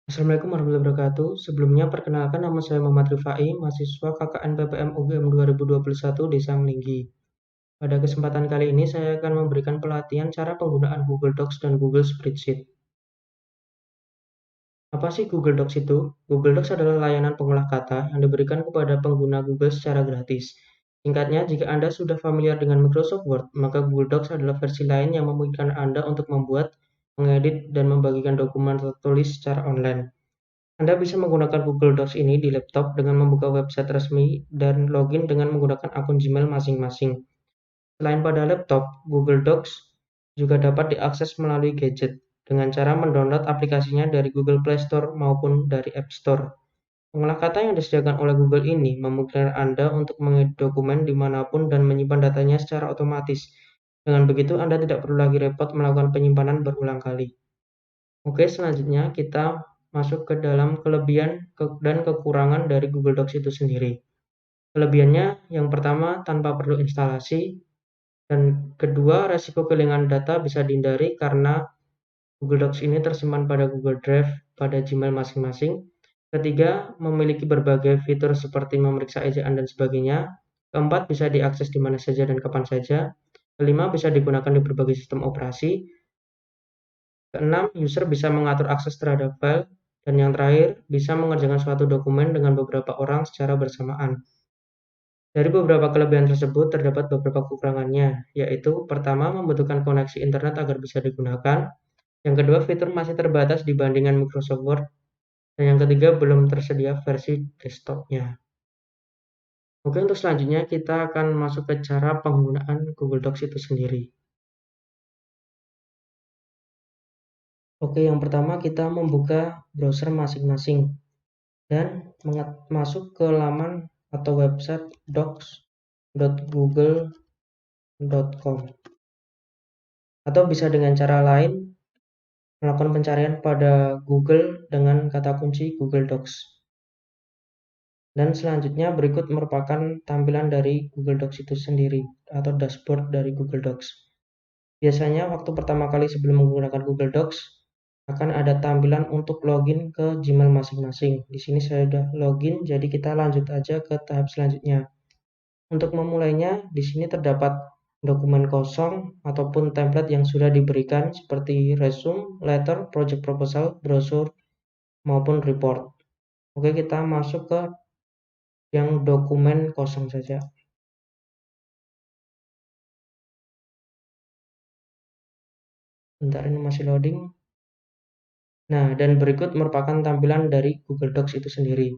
Assalamualaikum warahmatullahi wabarakatuh. Sebelumnya perkenalkan nama saya Muhammad Rifai, mahasiswa KKN PPM UGM 2021 Desa Melinggi. Pada kesempatan kali ini saya akan memberikan pelatihan cara penggunaan Google Docs dan Google Spreadsheet. Apa sih Google Docs itu? Google Docs adalah layanan pengolah kata yang diberikan kepada pengguna Google secara gratis. Singkatnya, jika Anda sudah familiar dengan Microsoft Word, maka Google Docs adalah versi lain yang memungkinkan Anda untuk membuat, mengedit, dan membagikan dokumen tertulis secara online. Anda bisa menggunakan Google Docs ini di laptop dengan membuka website resmi dan login dengan menggunakan akun Gmail masing-masing. Selain pada laptop, Google Docs juga dapat diakses melalui gadget dengan cara mendownload aplikasinya dari Google Play Store maupun dari App Store. Pengolah kata yang disediakan oleh Google ini memungkinkan Anda untuk mengedit dokumen dimanapun dan menyimpan datanya secara otomatis. Dengan begitu, Anda tidak perlu lagi repot melakukan penyimpanan berulang kali. Oke, selanjutnya kita masuk ke dalam kelebihan dan kekurangan dari Google Docs itu sendiri. Kelebihannya yang pertama tanpa perlu instalasi, dan kedua resiko kehilangan data bisa dihindari karena Google Docs ini tersimpan pada Google Drive pada Gmail masing-masing. Ketiga, memiliki berbagai fitur seperti memeriksa ejaan dan sebagainya. Keempat, bisa diakses di mana saja dan kapan saja. Kelima, bisa digunakan di berbagai sistem operasi. Keenam, user bisa mengatur akses terhadap file. Dan yang terakhir, bisa mengerjakan suatu dokumen dengan beberapa orang secara bersamaan. Dari beberapa kelebihan tersebut, terdapat beberapa kekurangannya, yaitu pertama, membutuhkan koneksi internet agar bisa digunakan. Yang kedua, fitur masih terbatas dibandingkan Microsoft Word. Dan yang ketiga, belum tersedia versi desktopnya. Oke, untuk selanjutnya kita akan masuk ke cara penggunaan Google Docs itu sendiri. Oke, yang pertama kita membuka browser masing-masing dan masuk ke laman atau website docs.google.com, atau bisa dengan cara lain melakukan pencarian pada Google dengan kata kunci Google Docs. Dan selanjutnya berikut merupakan tampilan dari Google Docs itu sendiri atau dashboard dari Google Docs. Biasanya waktu pertama kali sebelum menggunakan Google Docs akan ada tampilan untuk login ke Gmail masing-masing. Di sini saya sudah login, jadi kita lanjut aja ke tahap selanjutnya. Untuk memulainya, di sini terdapat dokumen kosong ataupun template yang sudah diberikan seperti resume, letter, project proposal, brosur, maupun report. Oke, kita masuk ke yang dokumen kosong saja. Bentar, ini masih loading. Nah, dan berikut merupakan tampilan dari Google Docs itu sendiri.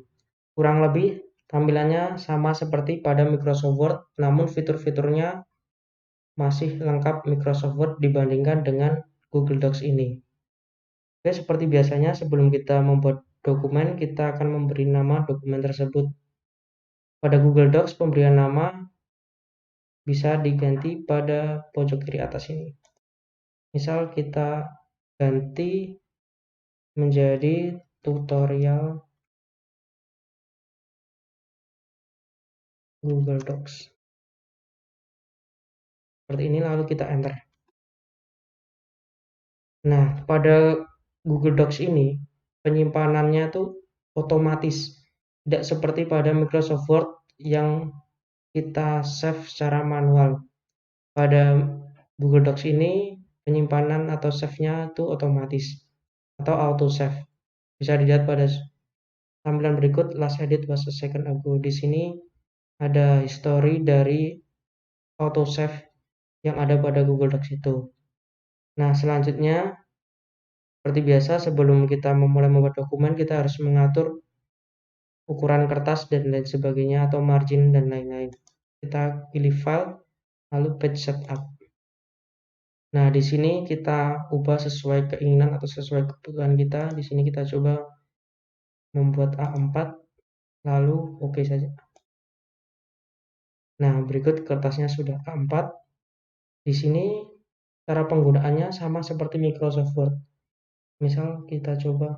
Kurang lebih tampilannya sama seperti pada Microsoft Word, namun fitur-fiturnya masih lengkap Microsoft Word dibandingkan dengan Google Docs ini. Oke, seperti biasanya sebelum kita membuat dokumen, kita akan memberi nama dokumen tersebut. Pada Google Docs, pemberian nama bisa diganti pada pojok kiri atas ini. Misal kita ganti menjadi tutorial Google Docs. Seperti ini, lalu kita enter. Nah, pada Google Docs ini penyimpanannya tuh otomatis, tidak seperti pada Microsoft Word yang kita save secara manual. Pada Google Docs ini penyimpanan atau save-nya itu otomatis atau auto save. Bisa dilihat pada tampilan berikut, last edit was a second ago. Di sini ada history dari auto save yang ada pada Google Docs itu. Nah, selanjutnya seperti biasa, sebelum kita memulai membuat dokumen, kita harus mengatur ukuran kertas dan lain sebagainya, atau margin dan lain-lain. Kita pilih file, lalu page setup. Nah, di sini kita ubah sesuai keinginan atau sesuai kebutuhan kita. Di sini kita coba membuat A4, lalu oke saja. Nah, berikut kertasnya sudah A4. Di sini cara penggunaannya sama seperti Microsoft Word. Misal kita coba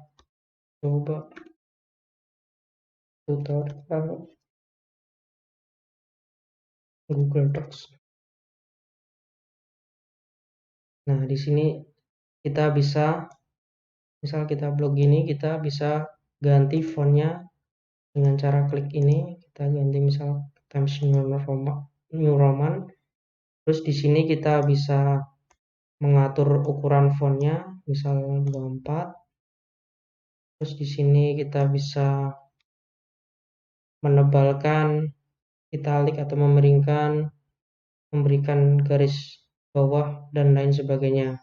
tutorial Google Docs. Nah, di sini kita bisa Misal kita blog gini, kita bisa ganti fontnya dengan cara klik ini. Kita ganti misal Times New Roman. Terus di sini kita bisa mengatur ukuran fontnya, misal 24. Terus di sini kita bisa menebalkan, italik atau memiringkan, memberikan garis bawah, dan lain sebagainya.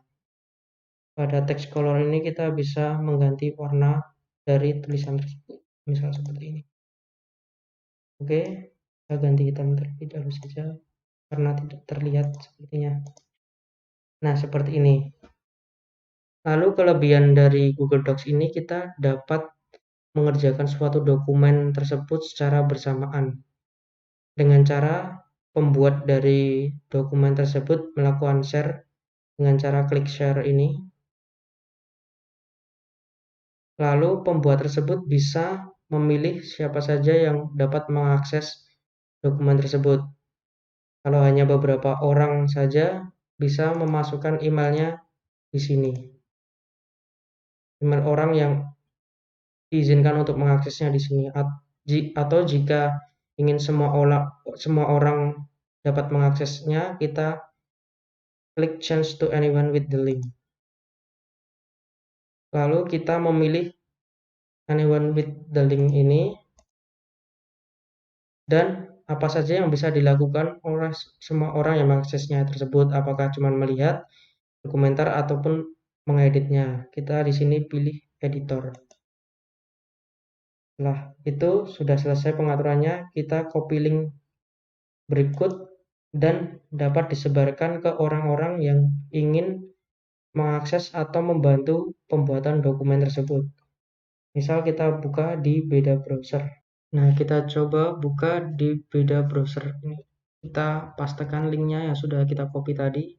Pada text color ini kita bisa mengganti warna dari tulisan tersebut, misal seperti ini. Oke, kita ganti hitam terlebih dahulu saja karena tidak terlihat sepertinya. Nah, seperti ini. Lalu kelebihan dari Google Docs ini, kita dapat mengerjakan suatu dokumen tersebut secara bersamaan dengan cara pembuat dari dokumen tersebut melakukan share dengan cara klik share ini. Lalu pembuat tersebut bisa memilih siapa saja yang dapat mengakses dokumen tersebut. Kalau hanya beberapa orang saja, bisa memasukkan emailnya di sini. Email orang yang diizinkan untuk mengaksesnya di sini. Atau jika ingin semua orang dapat mengaksesnya, kita klik change to anyone with the link. Lalu kita memilih anyone with the link ini, dan apa saja yang bisa dilakukan oleh semua orang yang mengaksesnya tersebut, apakah cuma melihat, berkomentar, ataupun mengeditnya. Kita di sini pilih editor. Setelah itu sudah selesai pengaturannya, kita copy link berikut dan dapat disebarkan ke orang-orang yang ingin mengakses atau membantu pembuatan dokumen tersebut. Misal kita buka di beda browser. Nah, kita coba buka di beda browser ini. Kita pastekan linknya yang sudah kita copy tadi.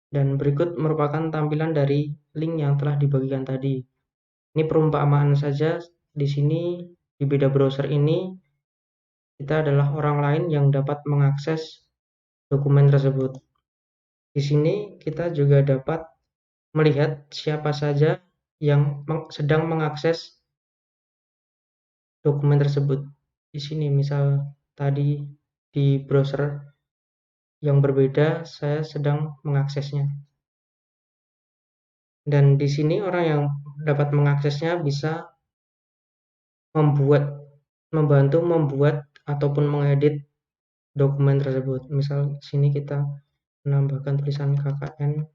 Dan berikut merupakan tampilan dari link yang telah dibagikan tadi. Ini perumpamaan saja. Di sini di beda browser ini kita adalah orang lain yang dapat mengakses dokumen tersebut. Di sini kita juga dapat melihat siapa saja yang sedang mengakses dokumen tersebut. Di sini misal tadi di browser yang berbeda saya sedang mengaksesnya. Dan di sini orang yang dapat mengaksesnya bisa membantu membuat ataupun mengedit dokumen tersebut. Misal sini kita menambahkan tulisan KKN,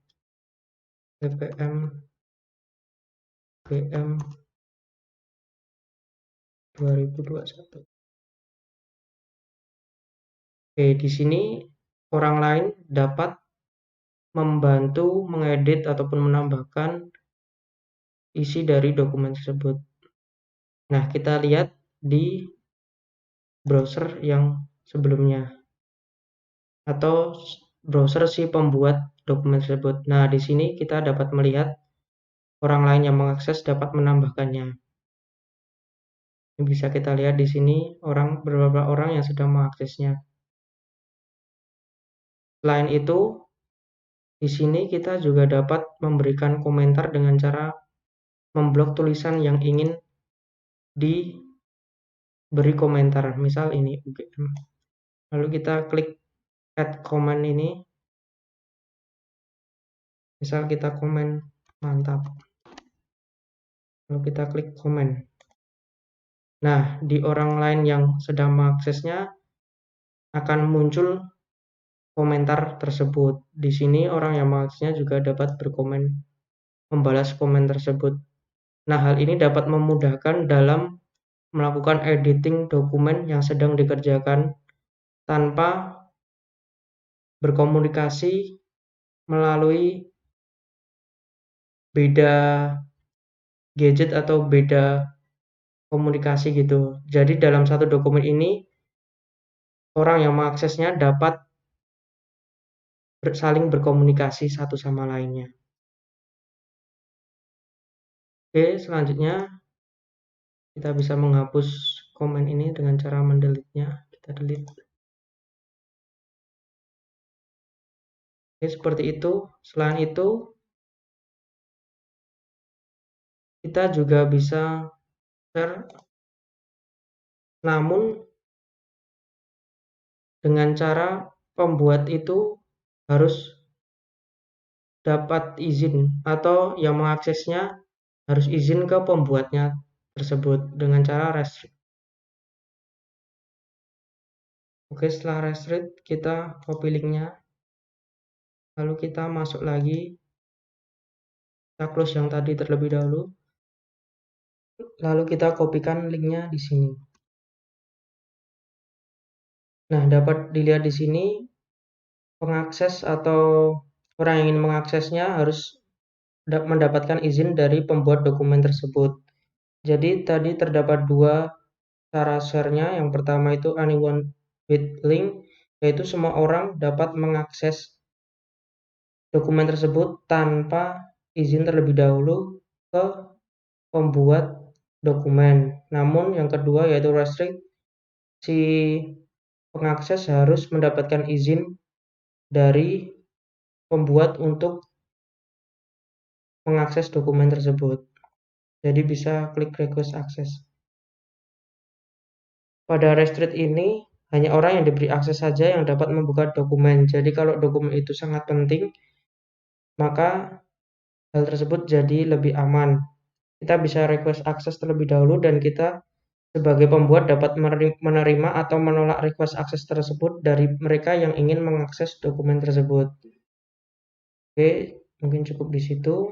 BPM, BM 2021. Oke, di sini orang lain dapat membantu mengedit ataupun menambahkan isi dari dokumen tersebut. Nah, kita lihat di browser yang sebelumnya atau browser si pembuat dokumen tersebut. Nah, di sini kita dapat melihat orang lain yang mengakses dapat menambahkannya. Ini bisa kita lihat di sini beberapa orang yang sedang mengaksesnya. Selain itu, di sini kita juga dapat memberikan komentar dengan cara memblok tulisan yang ingin diberi komentar. Misal ini UGM. Lalu kita klik add comment ini. Misal kita komen mantap. Lalu kita klik komen. Nah, di orang lain yang sedang mengaksesnya akan muncul komentar tersebut. Di sini orang yang mengaksesnya juga dapat berkomen, membalas komen tersebut. Nah, hal ini dapat memudahkan dalam melakukan editing dokumen yang sedang dikerjakan tanpa berkomunikasi melalui beda gadget atau beda komunikasi gitu. Jadi dalam satu dokumen ini orang yang mengaksesnya dapat saling berkomunikasi satu sama lainnya. Oke, selanjutnya kita bisa menghapus komen ini dengan cara mendelete-nya. Kita delete. Oke, seperti itu. Selain itu, Kita juga bisa share, namun dengan cara pembuat itu harus dapat izin atau yang mengaksesnya harus izin ke pembuatnya tersebut dengan cara restrict. Oke, setelah restrict kita copy linknya, lalu kita masuk lagi, kita close yang tadi terlebih dahulu, lalu kita kopikan linknya di sini. Nah, dapat dilihat di sini pengakses atau orang yang ingin mengaksesnya harus mendapatkan izin dari pembuat dokumen tersebut. Jadi tadi terdapat dua cara share-nya. Yang pertama itu anyone with link, yaitu semua orang dapat mengakses dokumen tersebut tanpa izin terlebih dahulu ke pembuat dokumen. Namun yang kedua yaitu restrict, si pengakses harus mendapatkan izin dari pembuat untuk mengakses dokumen tersebut. Jadi bisa klik request access. Pada restrict ini, hanya orang yang diberi akses saja yang dapat membuka dokumen. Jadi kalau dokumen itu sangat penting, maka hal tersebut jadi lebih aman. Kita bisa request akses terlebih dahulu dan kita sebagai pembuat dapat menerima atau menolak request akses tersebut dari mereka yang ingin mengakses dokumen tersebut. Oke, mungkin cukup di situ.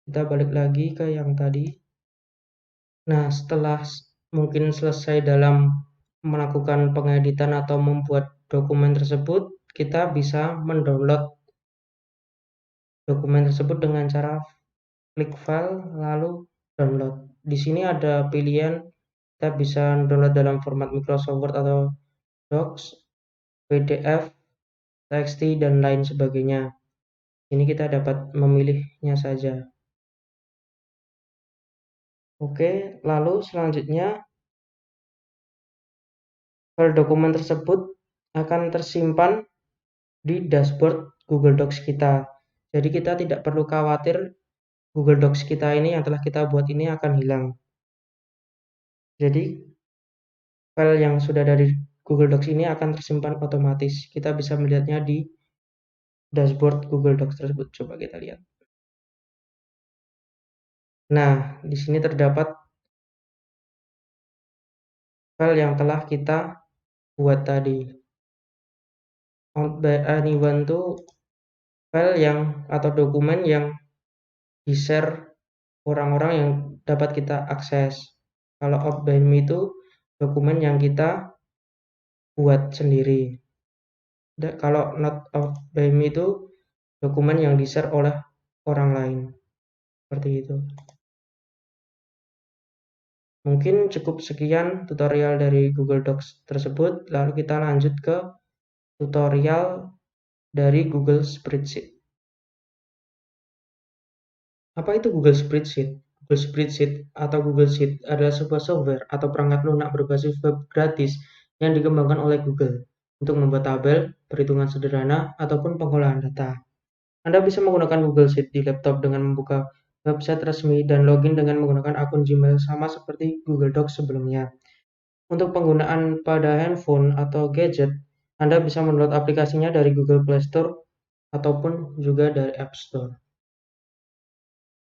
Kita balik lagi ke yang tadi. Nah, setelah mungkin selesai dalam melakukan pengeditan atau membuat dokumen tersebut, kita bisa mendownload dokumen tersebut dengan cara klik file lalu download. Di sini ada pilihan kita bisa download dalam format Microsoft Word atau Docs, PDF, TXT dan lain sebagainya. Ini kita dapat memilihnya saja. Oke, lalu selanjutnya file dokumen tersebut akan tersimpan di dashboard Google Docs kita. Jadi kita tidak perlu khawatir Google Docs kita ini yang telah kita buat ini akan hilang. Jadi file yang sudah dari Google Docs ini akan tersimpan otomatis. Kita bisa melihatnya di dashboard Google Docs tersebut. Coba kita lihat. Nah, di sini terdapat file yang telah kita buat tadi. Owned by anyone itu file yang atau dokumen yang di-share orang-orang yang dapat kita akses. Kalau owned by me itu dokumen yang kita buat sendiri. Kalau not owned by me itu dokumen yang di-share oleh orang lain. Seperti itu. Mungkin cukup sekian tutorial dari Google Docs tersebut. Lalu kita lanjut ke tutorial dari Google Spreadsheet. Apa itu Google Spreadsheet? Google Spreadsheet atau Google Sheet adalah sebuah software atau perangkat lunak berbasis web gratis yang dikembangkan oleh Google untuk membuat tabel, perhitungan sederhana, ataupun pengolahan data. Anda bisa menggunakan Google Sheet di laptop dengan membuka website resmi dan login dengan menggunakan akun Gmail sama seperti Google Docs sebelumnya. Untuk penggunaan pada handphone atau gadget, Anda bisa mendownload aplikasinya dari Google Play Store ataupun juga dari App Store.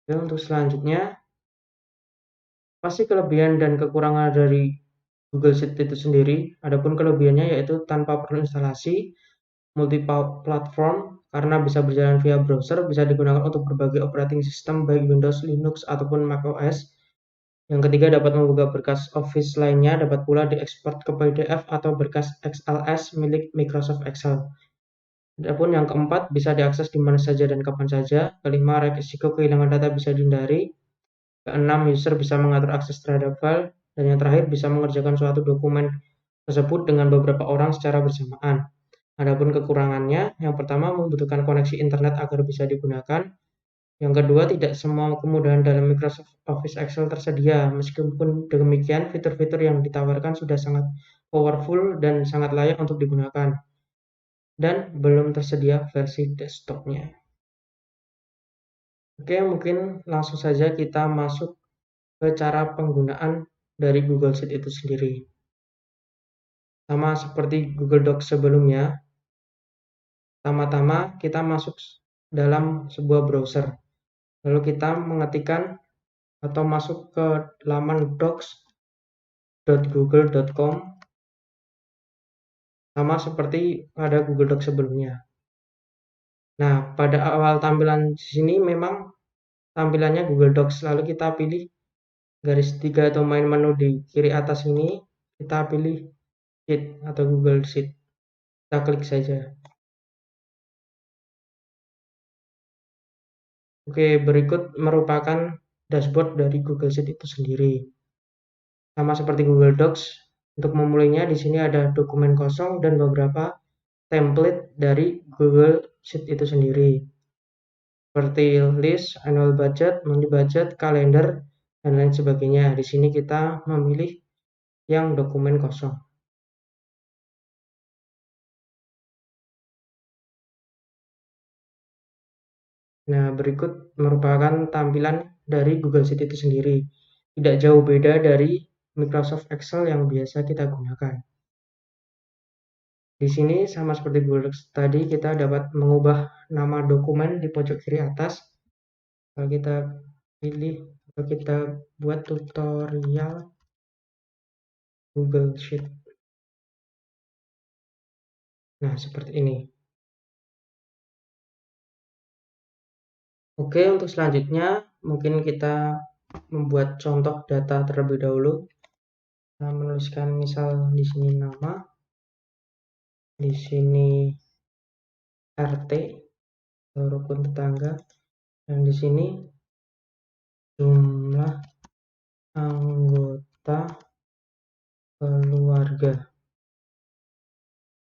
Oke, untuk selanjutnya, pasti kelebihan dan kekurangan dari Google Sheet itu sendiri. Adapun kelebihannya yaitu tanpa perlu instalasi, multi-platform, karena bisa berjalan via browser, bisa digunakan untuk berbagai operating system baik Windows, Linux, ataupun macOS. Yang ketiga, dapat membuka berkas Office lainnya, dapat pula diekspor ke PDF atau berkas XLS milik Microsoft Excel. Adapun yang keempat, bisa diakses di mana saja dan kapan saja. Kelima, risiko kehilangan data bisa dihindari. Keenam, user bisa mengatur akses terhadap file. Dan yang terakhir, bisa mengerjakan suatu dokumen tersebut dengan beberapa orang secara bersamaan. Adapun kekurangannya, yang pertama membutuhkan koneksi internet agar bisa digunakan. Yang kedua, tidak semua kemudahan dalam Microsoft Office Excel tersedia. Meskipun demikian, fitur-fitur yang ditawarkan sudah sangat powerful dan sangat layak untuk digunakan. Dan belum tersedia versi desktopnya. Oke, mungkin langsung saja kita masuk ke cara penggunaan dari Google Sheet itu sendiri. Sama seperti Google Docs sebelumnya, pertama-tama kita masuk dalam sebuah browser. Lalu kita mengetikkan atau masuk ke laman docs.google.com sama seperti pada Google Docs sebelumnya. Nah, pada awal tampilan di sini memang tampilannya Google Docs. Lalu kita pilih garis tiga atau main menu di kiri atas ini, kita pilih Sheet atau Google Sheet. Kita klik saja. Oke, berikut merupakan dashboard dari Google Sheet itu sendiri. Sama seperti Google Docs, untuk memulainya di sini ada dokumen kosong dan beberapa template dari Google Sheet itu sendiri. Seperti list, annual budget, monthly budget, kalender, dan lain sebagainya. Di sini kita memilih yang dokumen kosong. Nah, berikut merupakan tampilan dari Google Sheet itu sendiri. Tidak jauh beda dari Microsoft Excel yang biasa kita gunakan. Di sini sama seperti Google Docs tadi, kita dapat mengubah nama dokumen di pojok kiri atas. Kalau kita pilih atau kita buat tutorial Google Sheet. Nah, seperti ini. Oke, untuk selanjutnya mungkin kita membuat contoh data terlebih dahulu. Nah, menuliskan misal di sini nama, di sini RT atau rukun tetangga, dan di sini jumlah anggota keluarga.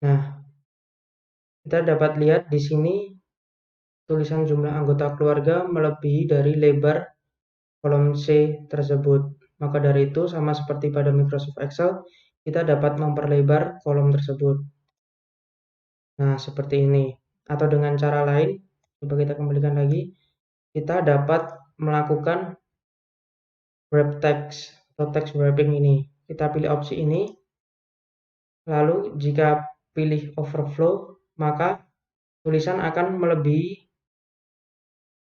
Nah, kita dapat lihat di sini tulisan jumlah anggota keluarga melebihi dari lebar kolom C tersebut. Maka dari itu, sama seperti pada Microsoft Excel, kita dapat memperlebar kolom tersebut. Nah, seperti ini. Atau dengan cara lain, coba kita kembalikan lagi, kita dapat melakukan wrap text atau text wrapping ini. Kita pilih opsi ini, lalu jika pilih overflow, maka tulisan akan melebihi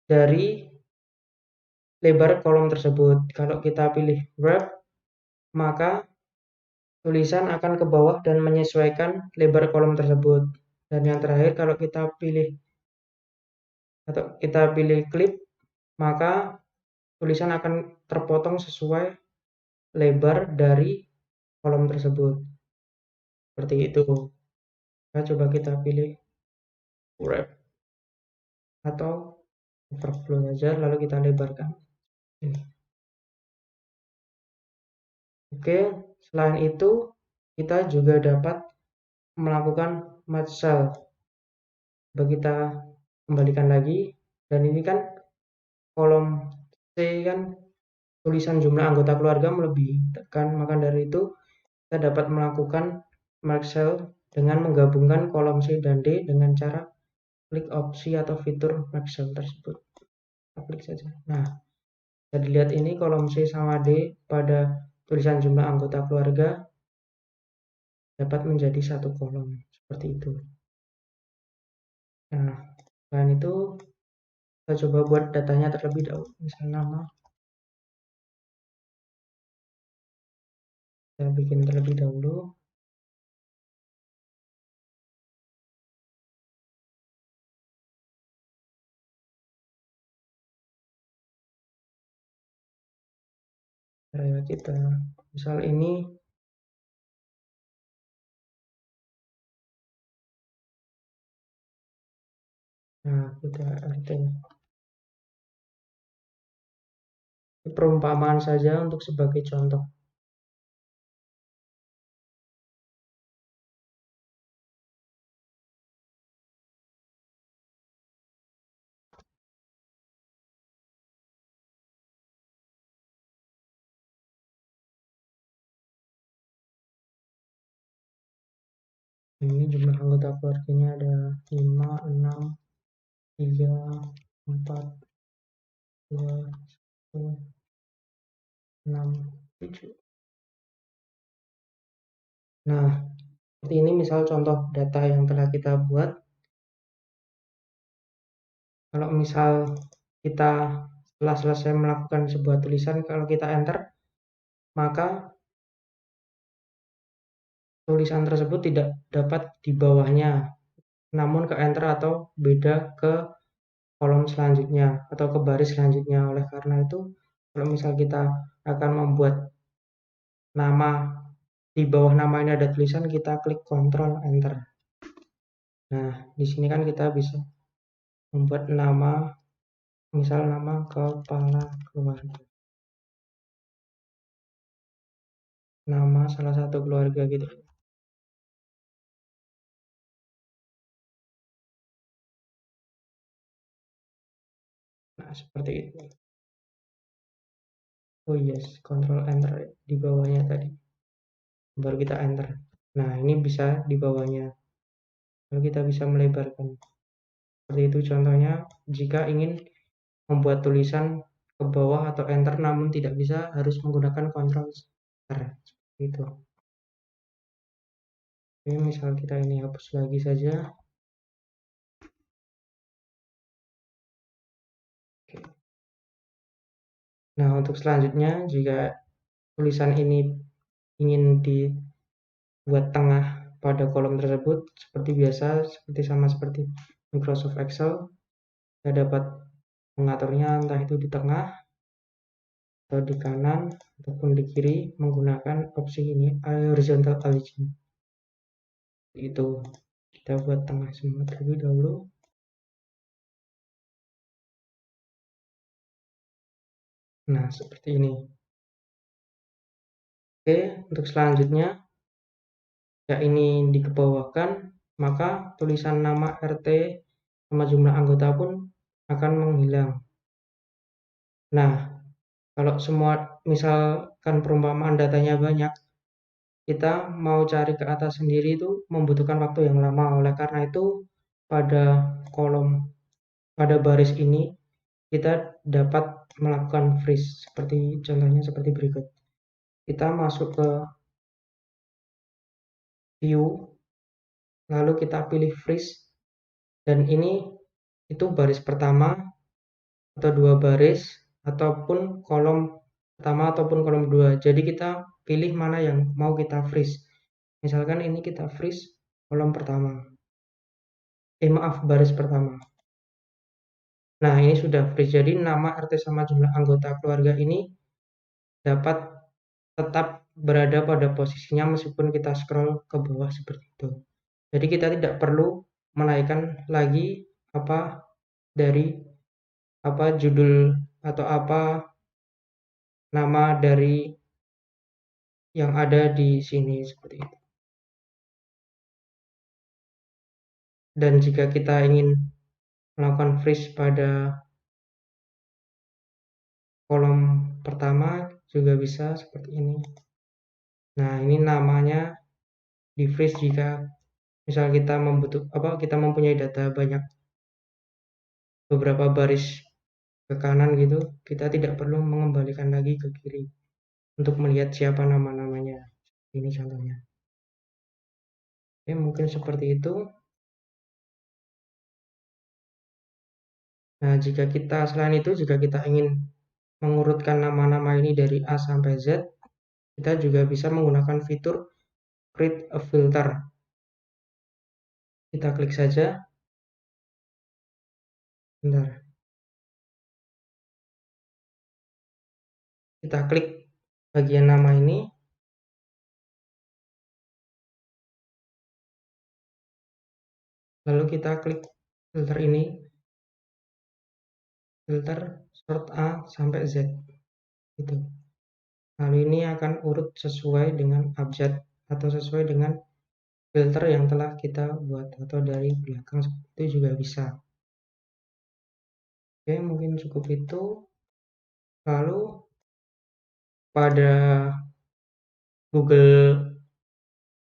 dari lebar kolom tersebut. Kalau kita pilih wrap, maka tulisan akan ke bawah dan menyesuaikan lebar kolom tersebut. Dan yang terakhir, kalau kita pilih clip, maka tulisan akan terpotong sesuai lebar dari kolom tersebut. Seperti itu. Nah, coba kita pilih wrap atau overflow saja, lalu kita lebarkan. Ini. Oke, selain itu kita juga dapat melakukan match cell. Coba kita kembalikan lagi, dan ini kan kolom C kan tulisan jumlah anggota keluarga melebihi, kan, maka dari itu kita dapat melakukan match cell dengan menggabungkan kolom C dan D dengan cara klik opsi atau fitur match cell tersebut. Kita klik saja. Nah, bisa dilihat ini kolom C sama D pada tulisan jumlah anggota keluarga dapat menjadi satu kolom seperti itu. Nah, selain itu kita coba buat datanya terlebih dahulu, misal nama, kita bikin terlebih dahulu. Karya kita, misal ini, nah kita RT. Perumpamaan saja untuk sebagai contoh. Ini jumlah anggota keluarganya ada 5, 6, 3, 4, Nah, seperti ini misal contoh data yang telah kita buat. Kalau misal kita setelah selesai melakukan sebuah tulisan, kalau kita enter, maka tulisan tersebut tidak dapat di bawahnya, namun ke enter atau beda ke kolom selanjutnya atau ke baris selanjutnya. Oleh karena itu, kalau misal kita akan membuat nama, di bawah nama ini ada tulisan, kita klik Ctrl Enter. Nah, di sini kan kita bisa membuat nama, misal nama kepala keluarga, nama salah satu keluarga gitu. Nah, seperti itu. Oh yes, Ctrl Enter di bawahnya tadi. Baru kita Enter. Nah, ini bisa di bawahnya. Lalu kita bisa melebarkan. Seperti itu contohnya jika ingin membuat tulisan ke bawah atau Enter namun tidak bisa, harus menggunakan Ctrl Enter. Seperti itu. Oke, misal kita ini hapus lagi saja. Oke. Nah, untuk selanjutnya, jika tulisan ini ingin dibuat tengah pada kolom tersebut, seperti biasa, sama seperti Microsoft Excel, kita dapat mengaturnya entah itu di tengah atau di kanan ataupun di kiri menggunakan opsi ini, horizontal align. Itu kita buat tengah semua terlebih dahulu. Nah, seperti ini. Oke, untuk selanjutnya, jika ini dikebawahkan, maka tulisan nama RT sama jumlah anggota pun akan menghilang. Nah, kalau semua misalkan perumpamaan datanya banyak, kita mau cari ke atas sendiri itu membutuhkan waktu yang lama. Oleh karena itu, pada kolom, pada baris ini, kita dapat melakukan freeze, seperti contohnya seperti berikut. Kita masuk ke view, lalu kita pilih freeze, dan ini itu baris pertama atau dua baris, ataupun kolom pertama ataupun kolom dua. Jadi kita pilih mana yang mau kita freeze. Misalkan ini kita freeze kolom pertama. Maaf, baris pertama. Nah, ini sudah freeze. Jadi nama RT sama jumlah anggota keluarga ini dapat tetap berada pada posisinya meskipun kita scroll ke bawah seperti itu. Jadi kita tidak perlu menaikkan lagi apa dari apa judul atau apa nama dari yang ada di sini seperti itu. Dan jika kita ingin melakukan freeze pada kolom pertama juga bisa seperti ini. Nah, ini namanya di freeze jika misal kita mempunyai data banyak beberapa baris ke kanan gitu, kita tidak perlu mengembalikan lagi ke kiri untuk melihat siapa nama-namanya. Ini contohnya. Oke, mungkin seperti itu. Nah, selain itu jika kita ingin mengurutkan nama-nama ini dari A sampai Z, kita juga bisa menggunakan fitur create a filter. Kita klik saja. Bentar. Kita klik bagian nama ini. Lalu kita klik filter ini. Filter sort A sampai Z. Itu. Lalu ini akan urut sesuai dengan abjad atau sesuai dengan filter yang telah kita buat atau dari belakang seperti itu juga bisa. Oke, mungkin cukup itu. Lalu pada Google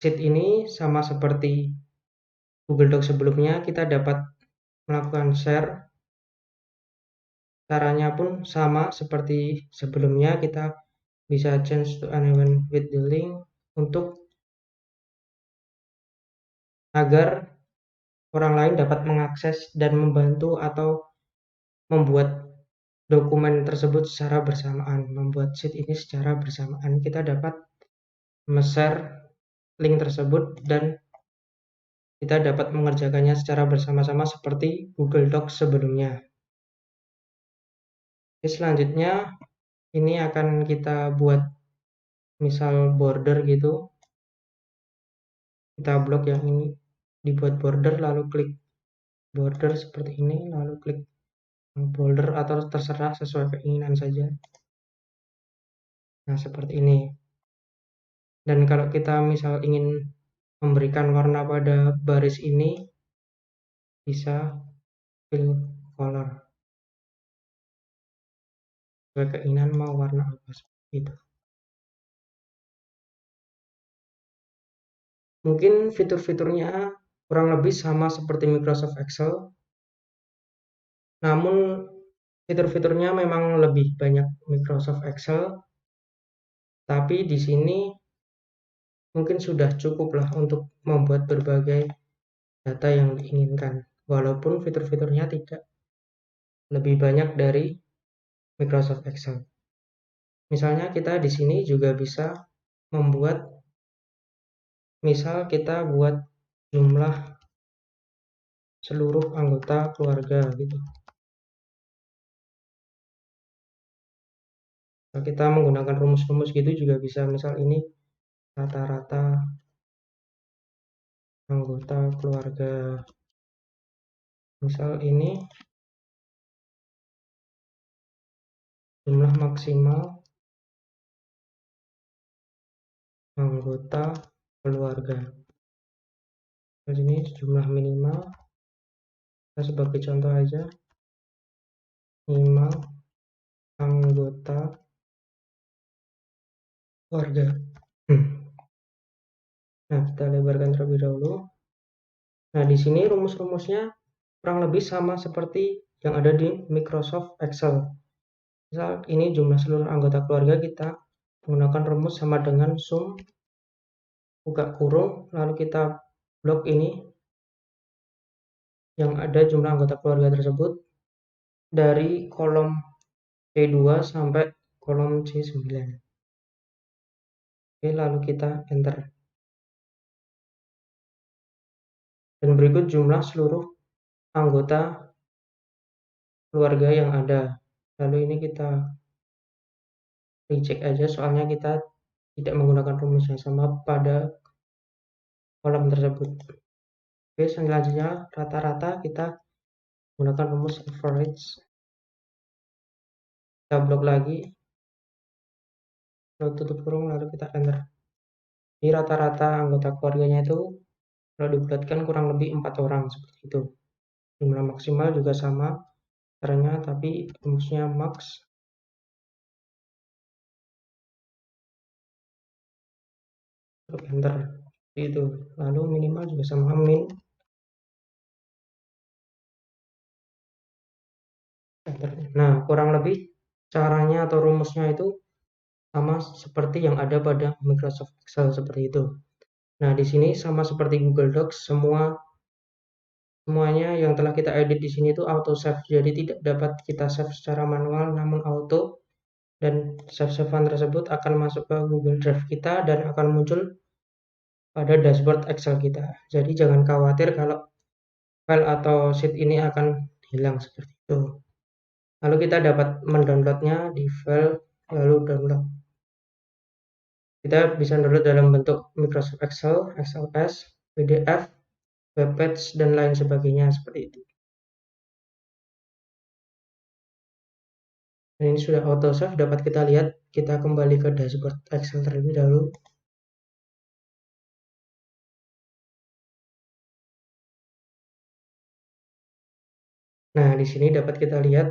Sheet ini sama seperti Google Docs sebelumnya, kita dapat melakukan share. Caranya pun sama seperti sebelumnya, kita bisa change to anyone with the link untuk agar orang lain dapat mengakses dan membantu atau membuat dokumen tersebut secara bersamaan, membuat sheet ini secara bersamaan. Kita dapat share link tersebut dan kita dapat mengerjakannya secara bersama-sama seperti Google Docs sebelumnya. Oke, selanjutnya ini akan kita buat misal border gitu. Kita blok yang ini, dibuat border, lalu klik border seperti ini, lalu klik border atau terserah sesuai keinginan saja. Nah, seperti ini. Dan kalau kita misal ingin memberikan warna pada baris ini, bisa fill color. Sesuai keinginan mau warna apa seperti itu. Mungkin fitur-fiturnya kurang lebih sama seperti Microsoft Excel, namun fitur-fiturnya memang lebih banyak Microsoft Excel, tapi di sini mungkin sudah cukup lah untuk membuat berbagai data yang diinginkan, walaupun fitur-fiturnya tidak lebih banyak dari Microsoft Excel. Misalnya kita di sini juga bisa membuat, misal kita buat jumlah seluruh anggota keluarga gitu. Nah, kita menggunakan rumus-rumus gitu juga bisa, misal ini rata-rata anggota keluarga, misal ini jumlah maksimal anggota keluarga. Di sini jumlah minimal, kita sebagai contoh aja, minimal anggota keluarga. Nah, kita lebarkan terlebih dahulu. Nah, di sini rumus-rumusnya kurang lebih sama seperti yang ada di Microsoft Excel. Misal ini jumlah seluruh anggota keluarga, kita menggunakan rumus sama dengan sum, buka kurung, lalu kita blok ini yang ada jumlah anggota keluarga tersebut dari kolom C2 sampai kolom C9. Oke, lalu kita enter. Dan berikut jumlah seluruh anggota keluarga yang ada. Lalu ini kita reject aja, soalnya kita tidak menggunakan rumus yang sama pada kolom tersebut. Oke, selanjutnya rata-rata kita gunakan rumus average. Kita blok lagi, lalu tutup kurung, lalu kita enter. Ini rata-rata anggota keluarganya itu kalau dibulatkan kurang lebih 4 orang seperti itu. Jumlah maksimal juga sama caranya, tapi rumusnya max. Lalu enter. Seperti itu. Lalu minimal juga sama min. Enter. Nah, kurang lebih caranya atau rumusnya itu sama seperti yang ada pada Microsoft Excel seperti itu. Nah, di sini sama seperti Google Docs, semuanya yang telah kita edit di sini itu auto save. Jadi tidak dapat kita save secara manual, namun auto, dan save-savean tersebut akan masuk ke Google Drive kita dan akan muncul pada dashboard Excel kita. Jadi jangan khawatir kalau file atau sheet ini akan hilang seperti itu. Lalu kita dapat mendownloadnya di file, lalu download. Kita bisa download dalam bentuk Microsoft Excel, XLS, PDF, webpage, dan lain sebagainya seperti itu. Dan ini sudah auto save, dapat kita lihat. Kita kembali ke dashboard Excel terlebih dahulu. Nah, di sini dapat kita lihat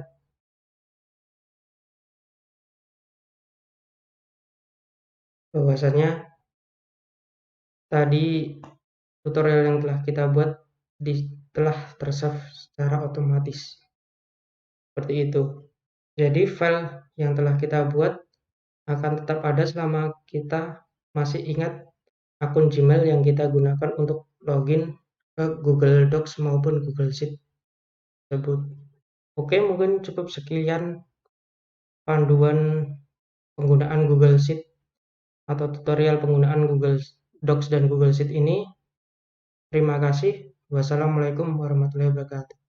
bahwasannya tadi tutorial yang telah kita buat telah tersave secara otomatis. Seperti itu. Jadi file yang telah kita buat akan tetap ada selama kita masih ingat akun Gmail yang kita gunakan untuk login ke Google Docs maupun Google Sheet tersebut. Oke, mungkin cukup sekian panduan penggunaan Google Sheet atau tutorial penggunaan Google Docs dan Google Sheet ini. Terima kasih. Wassalamualaikum warahmatullahi wabarakatuh.